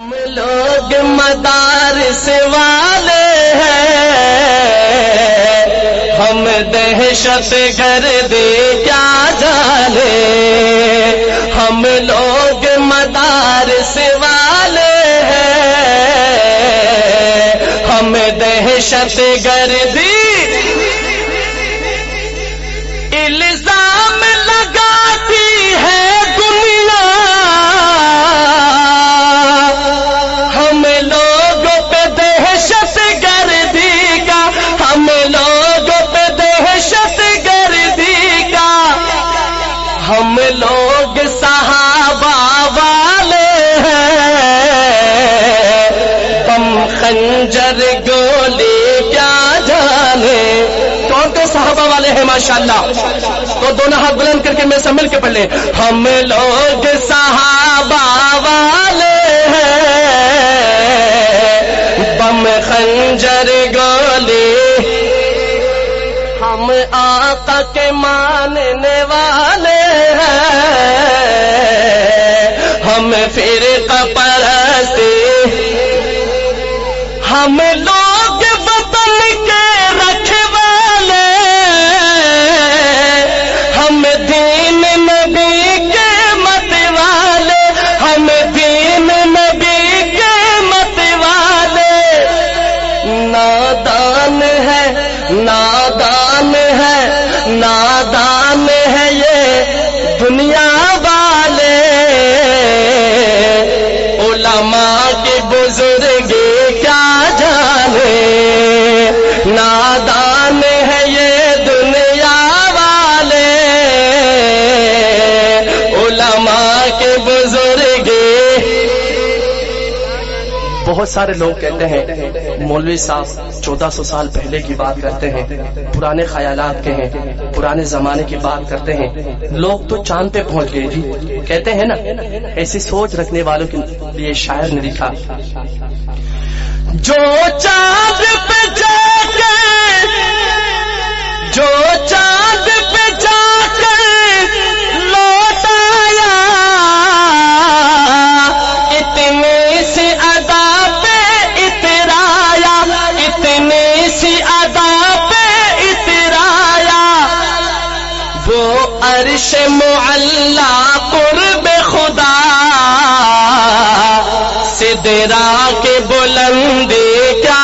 ہم لوگ مدارس والے ہیں، ہم دہشت گردی کیا جانے، ہم لوگ مدارس والے ہیں، ہم دہشت گردی الزام لگاتی ہے دنیا، ہم لوگوں پہ دہشت گردی کا، ہم لوگوں پہ دہشت گردی کا، ہم لوگ صحابہ والے ہیں، بم خنجر گولی کیا جانے۔ کون کون صحابہ والے ہیں ماشاءاللہ؟ تو دونوں ہاتھ بلند کر کے میرے سے مل کے پڑھ لیں، ہم لوگ صحابہ والے ہیں، بم خنجر گولی، ہم آقا کے ماننے والے ہیں، ہم فرقہ پرستی، ہم لوگ وطن کے رکھوالے، ہم دین نبی کے مت والے، ہم دین نبی کے مت والے، نادان ہے نادان ہے نادان ہے یہ دنیا والے، علماء کی بزرگی کیا جانے، نادان ہے یہ دنیا والے، علماء کی بزرگی۔ بہت سارے لوگ کہتے ہیں مولوی صاحب 1400 سال پہلے کی بات کرتے ہیں، پرانے خیالات کے ہیں، پرانے زمانے کی بات کرتے ہیں، لوگ تو چاند پہ پہنچ گئے جی، کہتے ہیں نا، ایسی سوچ رکھنے والوں کے لیے شاعر نے لکھا، جو چاند پہ جا کے، جو چاند پہ جا کے لوٹ آیا، اتنی سی ادا پہ اترایا، اتنی سی ادا پہ اترایا، وہ عرش معلا قرب خدا، سدرا کے بلندی کیا